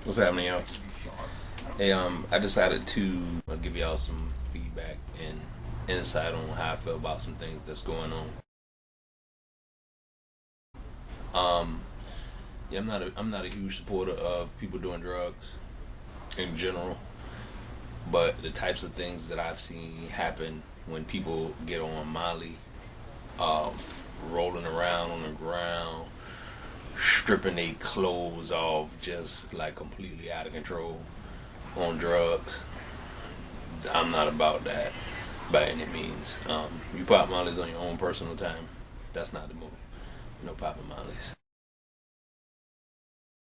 What's happening, y'all? Hey, I decided to give y'all some feedback and insight on how I feel about some things that's going on. Um, yeah, I'm not a huge supporter of people doing drugs in general, but the types of things that I've seen happen when people get on Molly, uh, rolling around on the ground, stripping their clothes off, just like completely out of control on drugs. I'm not about that by any means. You pop mollies on your own personal time. That's not the move. No popping mollies.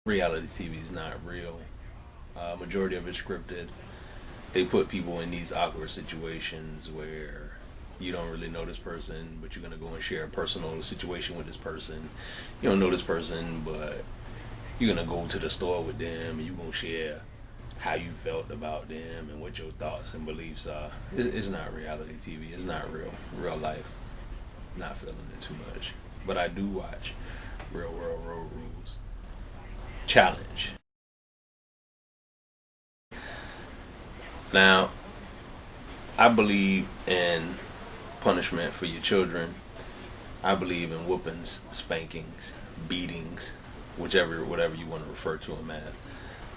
Reality TV is not real. Majority of it's scripted. They put people in these awkward situations where you don't really know this person, but you're gonna go and share a personal situation with this person. You don't know this person, but you're gonna go to the store with them and you're gonna share how you felt about them and what your thoughts and beliefs are. It's not reality TV. It's not real life. Not feeling it too much. But I do watch Real World Road Rules Challenge. Now, I believe in punishment for your children. I believe in whoopings, spankings, beatings, whatever you want to refer to them as.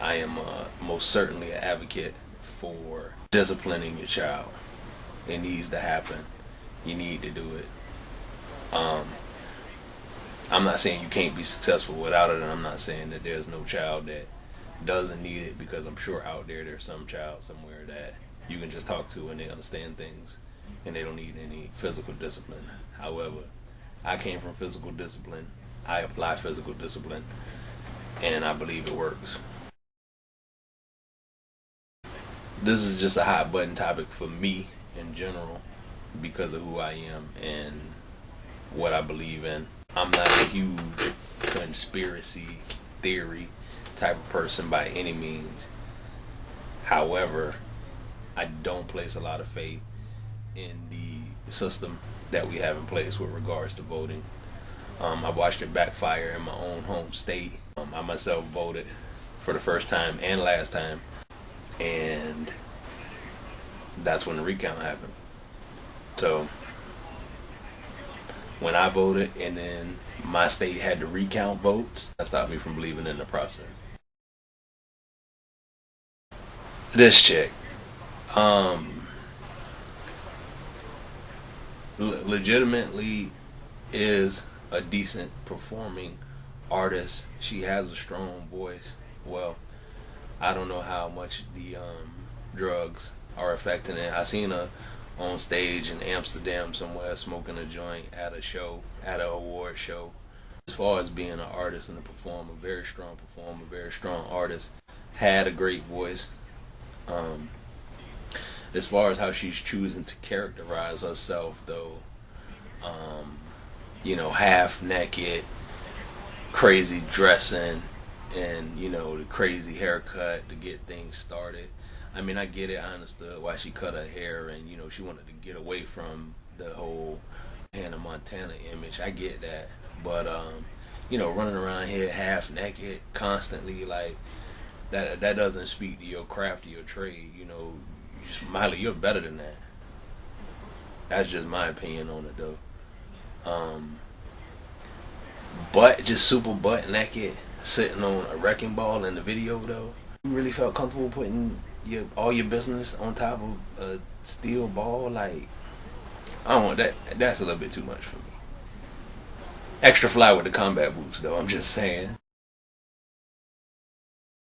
I am most certainly an advocate for disciplining your child. It needs to happen. You need to do it. Um, I'm not saying you can't be successful without it, and I'm not saying that there's no child that doesn't need it, because I'm sure out there's some child somewhere that you can just talk to and they understand things and they don't need any physical discipline. However, I came from physical discipline. I apply physical discipline, and I believe it works. This is just a hot button topic for me in general because of who I am and what I believe in. I'm not a huge conspiracy theory type of person by any means. However, I don't place a lot of faith in the system that we have in place with regards to voting. I watched it backfire in my own home state. I myself voted for the first time and last time, and that's when the recount happened. So when I voted and then my state had to recount votes, that stopped me from believing in the process. This chick, um, legitimately is a decent performing artist. She has a strong voice. Well, I don't know how much the drugs are affecting it. I seen her on stage in Amsterdam somewhere smoking a joint at a show, at an award show. As far as being an artist and a performer, very strong artist, had a great voice. Um, as far as how she's choosing to characterize herself, though, um, half naked, crazy dressing, and the crazy haircut to get things started. I mean, I get it. I understood why she cut her hair, and she wanted to get away from the whole Hannah Montana image. I get that, but running around here half naked constantly, like that doesn't speak to your craft or your trade. Miley, you're better than that. That's just my opinion on it, though. Um, but just super butt naked, sitting on a wrecking ball in the video, though. You really felt comfortable putting all your business on top of a steel ball? Like, I don't want that. That's a little bit too much for me. Extra fly with the combat boots, though. I'm just saying.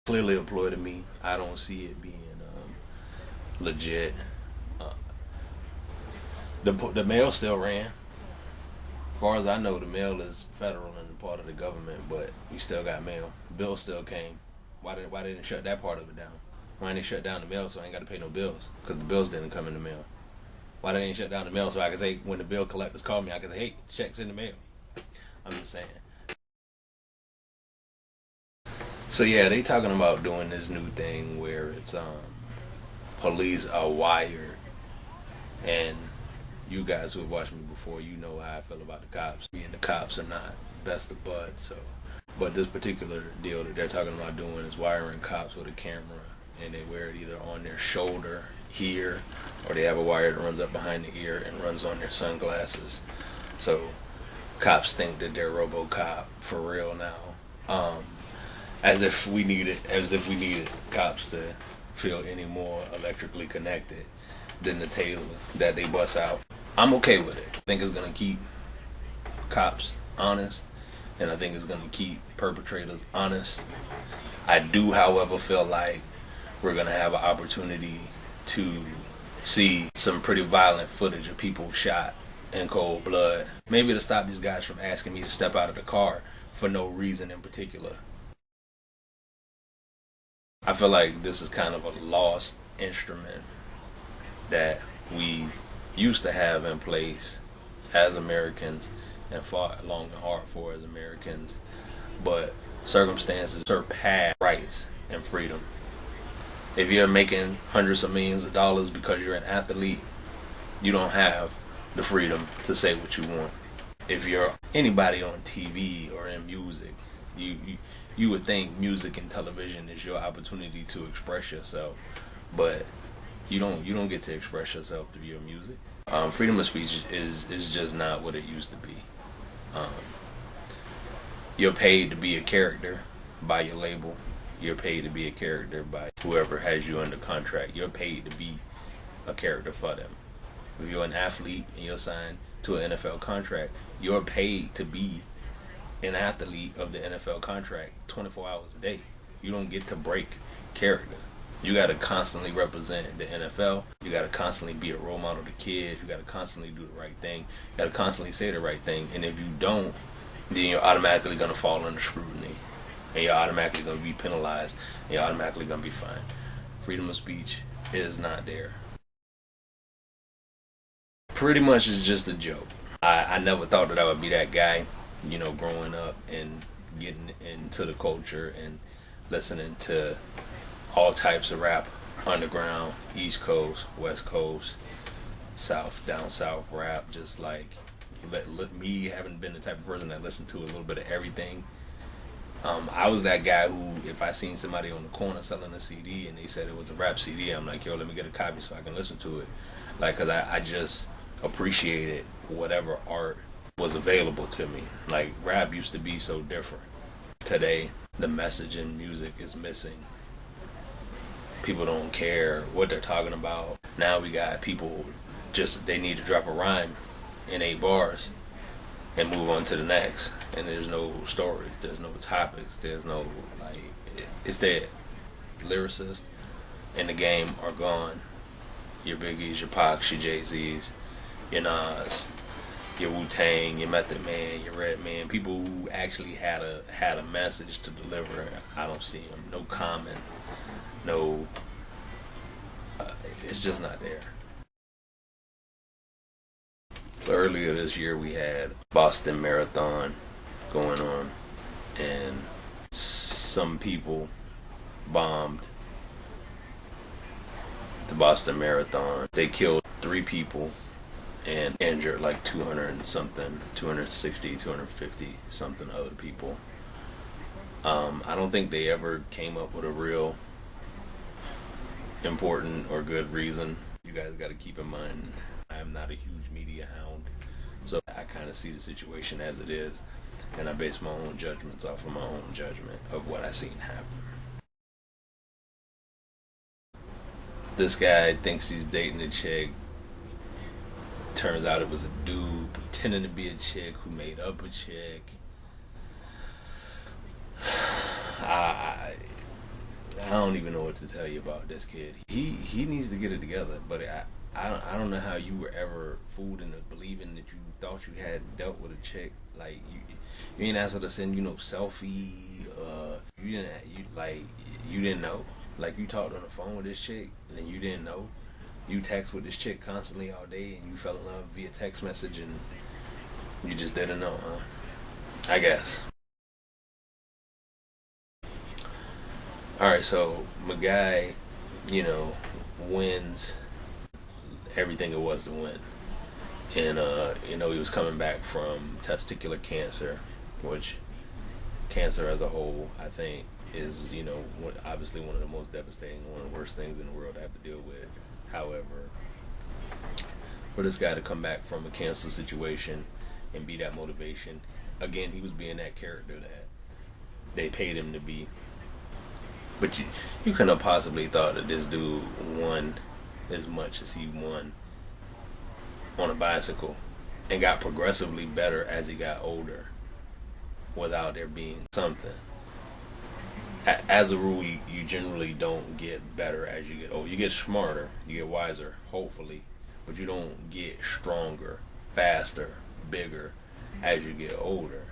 Clearly a ploy to me. I don't see it being legit. Uh, the mail still ran. As far as I know, the mail is federal and part of the government, but we still got mail. Bill still came. Why didn't shut that part of it down? Why didn't they shut down the mail so I ain't got to pay no bills? Because the bills didn't come in the mail. Why didn't they shut down the mail so I can say, when the bill collectors call me, I can say, hey, check's in the mail. I'm just saying. So yeah, they talking about doing this new thing where it's police are wired, and you guys who have watched me before, you know how I feel about the cops. Me and the cops are not best of buds, so But this particular deal that they're talking about doing is wiring cops with a camera, and they wear it either on their shoulder here, or they have a wire that runs up behind the ear and runs on their sunglasses. So cops think that they're RoboCop for real now. As if we needed cops to feel any more electrically connected than the taser that they bust out. I'm okay with it. I think it's gonna keep cops honest, and I think it's gonna keep perpetrators honest. I do, however, feel like we're gonna have an opportunity to see some pretty violent footage of people shot in cold blood. Maybe to stop these guys from asking me to step out of the car for no reason in particular. I feel like this is kind of a lost instrument that we used to have in place as Americans and fought long and hard for as Americans, but circumstances surpass rights and freedom. If you're making hundreds of millions of dollars because you're an athlete, you don't have the freedom to say what you want. If you're anybody on TV or in music, you would think music and television is your opportunity to express yourself, but you don't get to express yourself through your music. Freedom of speech is just not what it used to be. You're paid to be a character by your label. You're paid to be a character by whoever has you under contract. You're paid to be a character for them. If you're an athlete and you're signed to an NFL contract, you're paid to be an athlete of the NFL contract 24 hours a day. You don't get to break character. You got to constantly represent the NFL. You got to constantly be a role model to kids. You got to constantly do the right thing. You got to constantly say the right thing. And if you don't, then you're automatically going to fall under scrutiny. And you're automatically going to be penalized. And you're automatically going to be fined. Freedom of speech is not there. Pretty much it's just a joke. I never thought that I would be that guy, growing up and getting into the culture and listening to all types of rap, underground, East Coast, West Coast, South, down South rap, just like me having been the type of person that listened to a little bit of everything. I was that guy who, if I seen somebody on the corner selling a CD and they said it was a rap CD, I'm like, yo, let me get a copy so I can listen to it. Like, cause I just appreciated whatever art was available to me. Like, rap used to be so different. Today, the message in music is missing. People don't care what they're talking about. Now we got people they need to drop a rhyme in 8 bars and move on to the next. And there's no stories, there's no topics, there's no, it's dead. Lyricists in the game are gone. Your Biggies, your Pacs, your Jay-Z's, your Nas, your Wu-Tang, your Method Man, your Redman, people who actually had a message to deliver. I don't see them. No Common, no, it's just not there. So earlier this year we had Boston Marathon going on, and some people bombed the Boston Marathon. They killed 3 people and injured like 200 and something, 260, 250 something other people. I don't think they ever came up with a real important or good reason. You guys got to keep in mind, I am not a huge media hound, so I kind of see the situation as it is, and I base my own judgments off of my own judgment of what I seen happen. This guy thinks he's dating a chick. Turns out it was a dude pretending to be a chick who made up a chick. I don't even know what to tell you about this kid. He needs to get it together, but I don't know how you were ever fooled into believing that you thought you had dealt with a chick. Like, you ain't asked her to send selfie. You didn't know. Like, you talked on the phone with this chick and then you didn't know. You text with this chick constantly all day and you fell in love via text message and you just didn't know, huh? I guess. Alright, so my guy, wins everything it was to win. And, he was coming back from testicular cancer, which cancer as a whole, I think, is, obviously one of the most devastating, one of the worst things in the world to have to deal with. However, for this guy to come back from a cancer situation and be that motivation, again, he was being that character that they paid him to be. But you couldn't have possibly thought that this dude won as much as he won on a bicycle and got progressively better as he got older without there being something. As a rule, you generally don't get better as you get older. You get smarter, you get wiser, hopefully, but you don't get stronger, faster, bigger as you get older.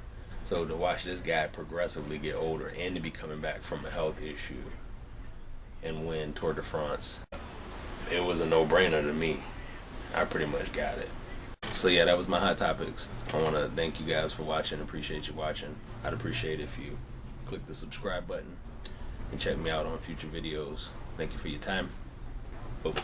So to watch this guy progressively get older and to be coming back from a health issue and win Tour de France, it was a no-brainer to me. I pretty much got it. So yeah, that was my hot topics. I want to thank you guys for watching. Appreciate you watching. I'd appreciate if you click the subscribe button and check me out on future videos. Thank you for your time. Boom.